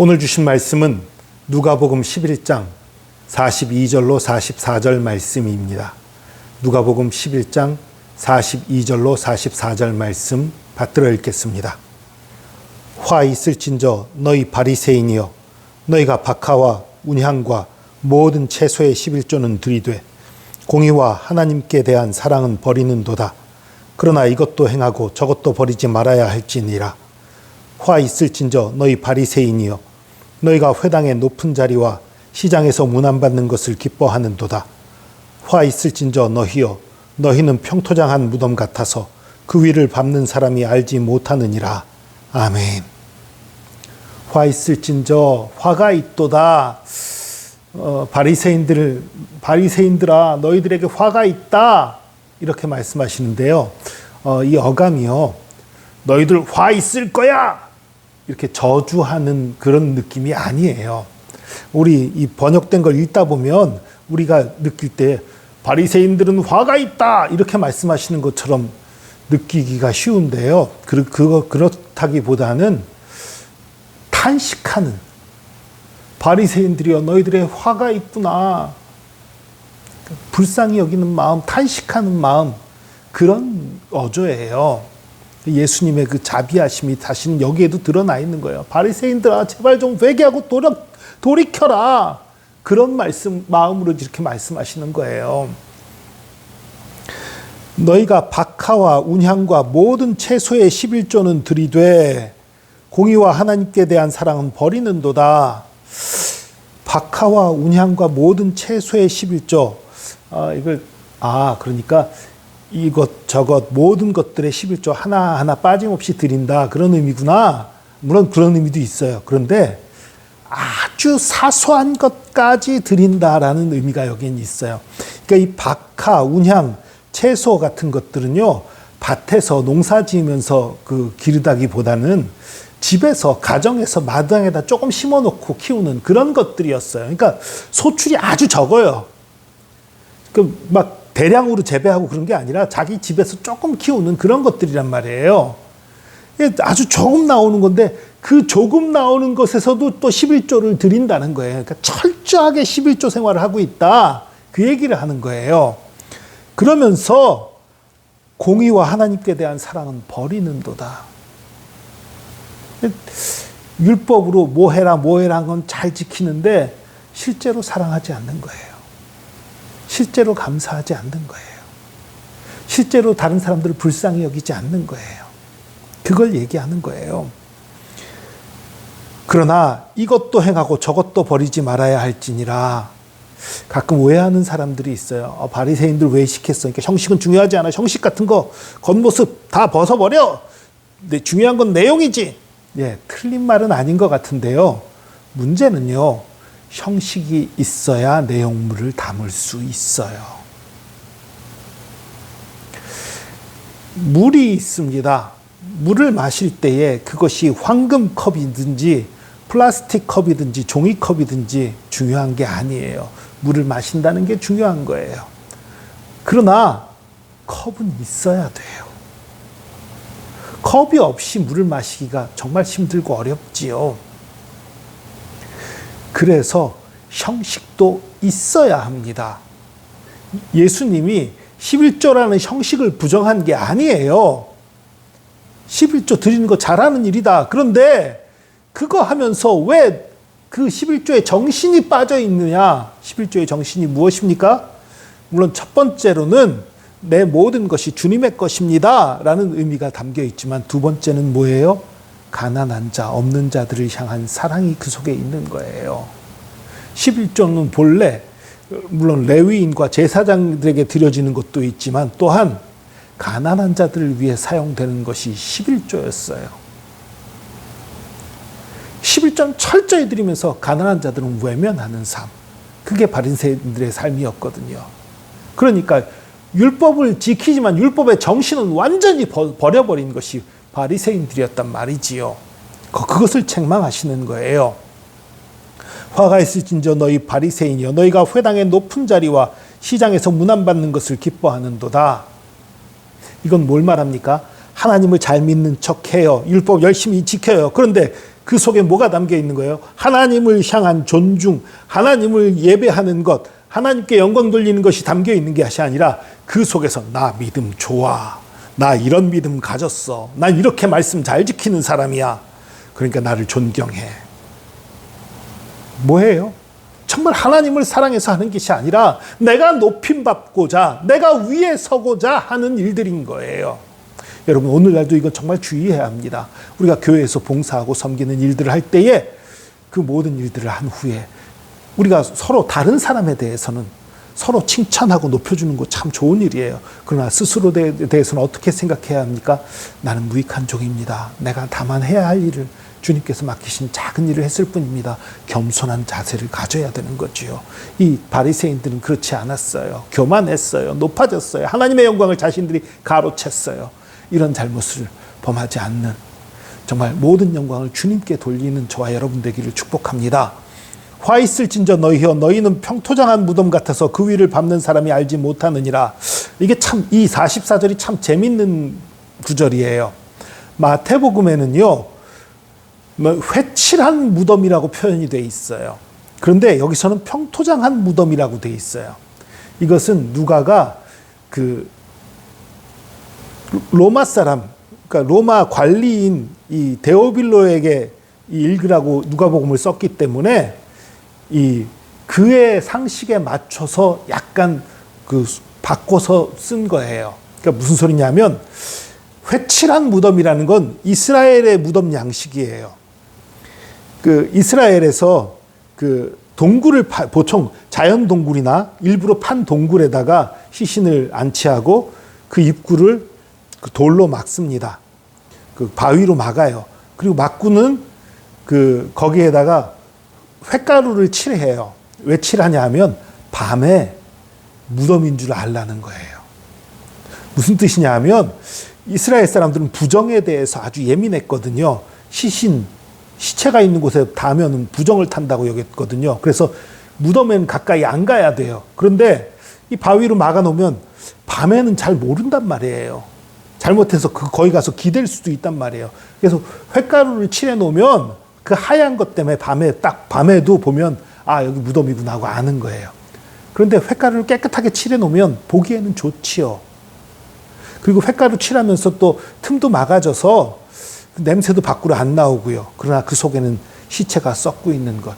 오늘 주신 말씀은 누가복음 11장 42절로 44절 말씀입니다. 누가복음 11장 42절로 44절 말씀 받들어 읽겠습니다. 화 있을진저 너희 바리새인이여, 너희가 박하와 운향과 모든 채소의 11조는 들이되 공의와 하나님께 대한 사랑은 버리는도다. 그러나 이것도 행하고 저것도 버리지 말아야 할지니라. 화 있을진저 너희 바리새인이여, 너희가 회당의 높은 자리와 시장에서 문안받는 것을 기뻐하는도다. 화 있을진저 너희여, 너희는 평토장한 무덤 같아서 그 위를 밟는 사람이 알지 못하느니라. 아멘. 화 있을진저, 화가 있도다. 바리새인들아 너희들에게 화가 있다, 이렇게 말씀하시는데요. 이 어감이요, 너희들 화 있을 거야 이렇게 저주하는 그런 느낌이 아니에요. 우리 이 번역된 걸 읽다 보면 우리가 느낄 때 바리새인들은 화가 있다 이렇게 말씀하시는 것처럼 느끼기가 쉬운데요. 그렇다기보다는 탄식하는, 바리새인들이여 너희들의 화가 있구나, 불쌍히 여기는 마음, 탄식하는 마음, 그런 어조예요. 예수님의 그 자비하심이 다시는 여기에도 드러나 있는 거예요. 바리새인들아 제발 좀 회개하고 돌이켜라, 그런 마음으로 이렇게 말씀하시는 거예요. 너희가 박하와 운향과 모든 채소의 11조는 들이되 공의와 하나님께 대한 사랑은 버리는도다. 박하와 운향과 모든 채소의 11조, 그러니까 이것저것 모든 것들의 11조 하나하나 빠짐없이 드린다, 그런 의미구나. 물론 그런 의미도 있어요. 그런데 아주 사소한 것까지 드린다라는 의미가 여기는 있어요. 그러니까 이 박하, 운향, 채소 같은 것들은요, 밭에서 농사 지으면서 기르다기보다는 집에서, 가정에서 마당에다 조금 심어놓고 키우는 그런 것들이었어요. 그러니까 소출이 아주 적어요. 막 대량으로 재배하고 그런 게 아니라 자기 집에서 조금 키우는 그런 것들이란 말이에요. 아주 조금 나오는 건데 그 조금 나오는 것에서도 또 11조를 드린다는 거예요. 그러니까 철저하게 11조 생활을 하고 있다, 그 얘기를 하는 거예요. 그러면서 공의와 하나님께 대한 사랑은 버리는도다. 율법으로 뭐 해라 한 건 잘 지키는데 실제로 사랑하지 않는 거예요. 실제로 감사하지 않는 거예요. 실제로 다른 사람들을 불쌍히 여기지 않는 거예요. 그걸 얘기하는 거예요. 그러나 이것도 행하고 저것도 버리지 말아야 할지니라. 가끔 오해하는 사람들이 있어요. 바리새인들 왜 시켰어? 그러니까 형식은 중요하지 않아. 형식 같은 거 겉모습 다 벗어버려. 근데 중요한 건 내용이지. 틀린 말은 아닌 것 같은데요. 문제는요, 형식이 있어야 내용물을 담을 수 있어요. 물이 있습니다. 물을 마실 때에 그것이 황금 컵이든지 플라스틱 컵이든지 종이컵이든지 중요한 게 아니에요. 물을 마신다는 게 중요한 거예요. 그러나 컵은 있어야 돼요. 컵이 없이 물을 마시기가 정말 힘들고 어렵지요. 그래서 형식도 있어야 합니다. 예수님이 11조라는 형식을 부정한 게 아니에요. 11조 드리는 거 잘하는 일이다. 그런데 그거 하면서 왜 그 11조의 정신이 빠져 있느냐? 11조의 정신이 무엇입니까? 물론 첫 번째로는 내 모든 것이 주님의 것입니다 라는 의미가 담겨 있지만, 두 번째는 뭐예요? 가난한 자, 없는 자들을 향한 사랑이 그 속에 있는 거예요. 11조는 본래 물론 레위인과 제사장들에게 드려지는 것도 있지만 또한 가난한 자들을 위해 사용되는 것이 11조였어요. 11조는 철저히 드리면서 가난한 자들은 외면하는 삶, 그게 바리새인들의 삶이었거든요. 그러니까 율법을 지키지만 율법의 정신은 완전히 버려버린 것이 바리새인들이었단 말이지요. 그것을 책망하시는 거예요. 화가 있을진저 너희 바리새인이여, 너희가 회당의 높은 자리와 시장에서 문안받는 것을 기뻐하는도다. 이건 뭘 말합니까? 하나님을 잘 믿는 척해요. 율법 열심히 지켜요. 그런데 그 속에 뭐가 담겨 있는 거예요? 하나님을 향한 존중, 하나님을 예배하는 것, 하나님께 영광 돌리는 것이 담겨 있는 것이 아니라 그 속에서 나 믿음 좋아. 나 이런 믿음 가졌어. 난 이렇게 말씀 잘 지키는 사람이야. 그러니까 나를 존경해. 뭐예요? 정말 하나님을 사랑해서 하는 것이 아니라 내가 높임받고자, 내가 위에 서고자 하는 일들인 거예요. 여러분, 오늘날도 이건 정말 주의해야 합니다. 우리가 교회에서 봉사하고 섬기는 일들을 할 때에 그 모든 일들을 한 후에 우리가 서로 다른 사람에 대해서는 서로 칭찬하고 높여주는 거 참 좋은 일이에요. 그러나 스스로에 대해서는 어떻게 생각해야 합니까? 나는 무익한 종입니다. 내가 다만 해야 할 일을 주님께서 맡기신 작은 일을 했을 뿐입니다. 겸손한 자세를 가져야 되는 거지요. 이 바리새인들은 그렇지 않았어요. 교만했어요. 높아졌어요. 하나님의 영광을 자신들이 가로챘어요. 이런 잘못을 범하지 않는, 정말 모든 영광을 주님께 돌리는 저와 여러분 되기를 축복합니다. 화 있을진저 너희여, 너희는 평토장한 무덤 같아서 그 위를 밟는 사람이 알지 못하느니라. 이게 참, 이 44절이 참 재밌는 구절이에요. 마태복음에는요, 회칠한 무덤이라고 표현이 되어 있어요. 그런데 여기서는 평토장한 무덤이라고 되어 있어요. 이것은 누가가 그 로마 사람, 그러니까 로마 관리인 이 데오빌로에게 읽으라고 누가복음을 썼기 때문에 이 그의 상식에 맞춰서 약간 그 바꿔서 쓴 거예요. 그러니까 무슨 소리냐면, 회칠한 무덤이라는 건 이스라엘의 무덤 양식이에요. 그 이스라엘에서 그 동굴을 보통 자연 동굴이나 일부러 판 동굴에다가 시신을 안치하고 그 입구를 그 돌로 막습니다. 그 바위로 막아요. 그리고 막고는 그 거기에다가 횟가루를 칠해요. 왜 칠하냐 하면 밤에 무덤인 줄 알라는 거예요. 무슨 뜻이냐 하면 이스라엘 사람들은 부정에 대해서 아주 예민했거든요. 시체가 있는 곳에 닿으면 부정을 탄다고 여겼거든요. 그래서 무덤에는 가까이 안 가야 돼요. 그런데 이 바위로 막아놓으면 밤에는 잘 모른단 말이에요. 잘못해서 거기 가서 기댈 수도 있단 말이에요. 그래서 횟가루를 칠해 놓으면 그 하얀 것 때문에 밤에도 보면 아, 여기 무덤이구나 하고 아는 거예요. 그런데 횟가루를 깨끗하게 칠해 놓으면 보기에는 좋지요. 그리고 횟가루 칠하면서 또 틈도 막아져서 냄새도 밖으로 안 나오고요. 그러나 그 속에는 시체가 썩고 있는 것.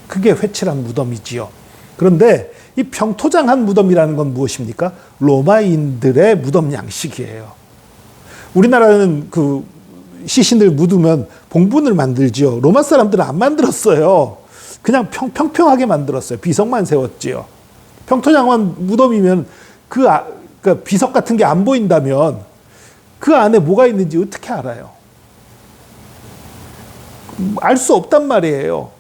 그게 회칠한 무덤이지요. 그런데 이 평토장한 무덤이라는 건 무엇입니까? 로마인들의 무덤 양식이에요. 우리나라는 그 시신들 묻으면 봉분을 만들지요. 로마 사람들은 안 만들었어요. 그냥 평평하게 만들었어요. 비석만 세웠지요. 평토장한 무덤이면 그러니까 비석 같은 게 안 보인다면 그 안에 뭐가 있는지 어떻게 알아요? 알 수 없단 말이에요.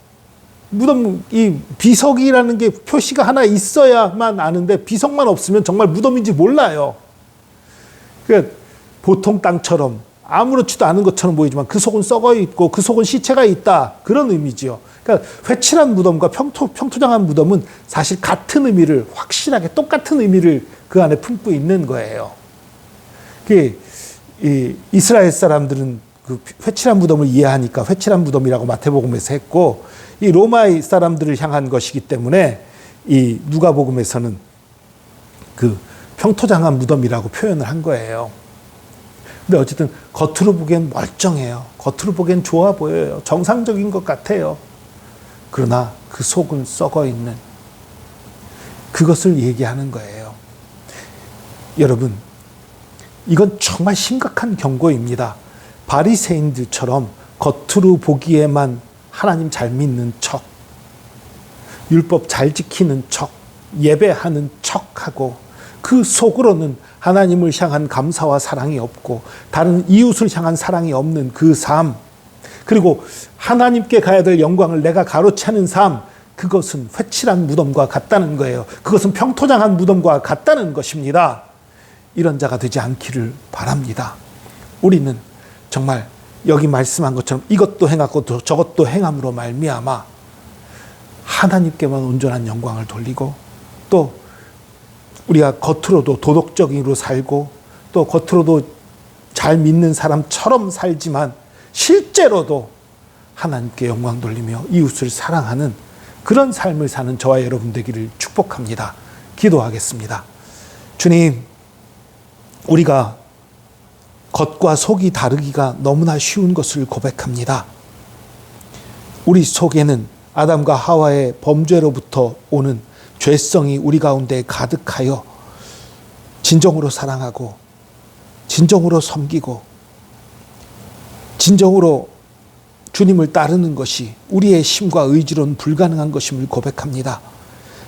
무덤, 이 비석이라는 게 표시가 하나 있어야만 아는데 비석만 없으면 정말 무덤인지 몰라요. 그러니까 보통 땅처럼 아무렇지도 않은 것처럼 보이지만 그 속은 썩어 있고 그 속은 시체가 있다. 그런 의미지요. 그러니까 회칠한 무덤과 평토장한 무덤은 사실 같은 의미를, 확실하게 똑같은 의미를 그 안에 품고 있는 거예요. 이 이스라엘 사람들은 그 회칠한 무덤을 이해하니까 회칠한 무덤이라고 마태복음에서 했고, 이 로마 사람들을 향한 것이기 때문에 이 누가복음에서는 그 평토장한 무덤이라고 표현을 한 거예요. 근데 어쨌든 겉으로 보기엔 멀쩡해요. 겉으로 보기엔 좋아 보여요. 정상적인 것 같아요. 그러나 그 속은 썩어 있는 그것을 얘기하는 거예요. 여러분, 이건 정말 심각한 경고입니다. 바리새인들처럼 겉으로 보기에만 하나님 잘 믿는 척, 율법 잘 지키는 척, 예배하는 척하고 그 속으로는 하나님을 향한 감사와 사랑이 없고 다른 이웃을 향한 사랑이 없는 그 삶, 그리고 하나님께 가야 될 영광을 내가 가로채는 삶, 그것은 회칠한 무덤과 같다는 거예요. 그것은 평토장한 무덤과 같다는 것입니다. 이런 자가 되지 않기를 바랍니다. 우리는 정말 여기 말씀한 것처럼 이것도 행하고 저것도 행함으로 말미암아 하나님께만 온전한 영광을 돌리고, 또 우리가 겉으로도 도덕적으로 살고 또 겉으로도 잘 믿는 사람처럼 살지만 실제로도 하나님께 영광 돌리며 이웃을 사랑하는 그런 삶을 사는 저와 여러분 되기를 축복합니다. 기도하겠습니다. 주님, 우리가 겉과 속이 다르기가 너무나 쉬운 것을 고백합니다. 우리 속에는 아담과 하와의 범죄로부터 오는 죄성이 우리 가운데 가득하여 진정으로 사랑하고 진정으로 섬기고 진정으로 주님을 따르는 것이 우리의 힘과 의지로는 불가능한 것임을 고백합니다.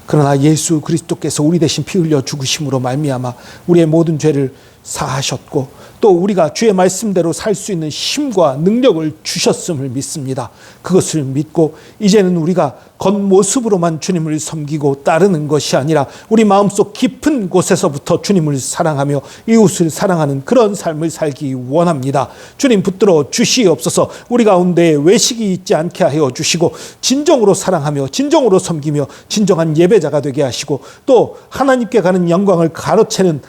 그러나 예수 그리스도께서 우리 대신 피 흘려 죽으심으로 말미암아 우리의 모든 죄를 사하셨고 또 우리가 주의 말씀대로 살 수 있는 힘과 능력을 주셨음을 믿습니다. 그것을 믿고 이제는 우리가 겉모습으로만 주님을 섬기고 따르는 것이 아니라 우리 마음속 깊은 곳에서부터 주님을 사랑하며 이웃을 사랑하는 그런 삶을 살기 원합니다. 주님 붙들어 주시옵소서. 우리 가운데 외식이 있지 않게 하여 주시고 진정으로 사랑하며 진정으로 섬기며 진정한 예배자가 되게 하시고 또 하나님께 가는 영광을 가로채는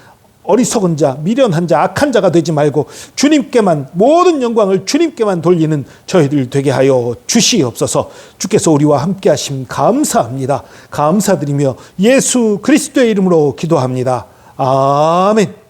어리석은 자, 미련한 자, 악한 자가 되지 말고 주님께만 모든 영광을 주님께만 돌리는 저희들 되게 하여 주시옵소서. 주께서 우리와 함께 하심 감사합니다. 감사드리며 예수 그리스도의 이름으로 기도합니다. 아멘.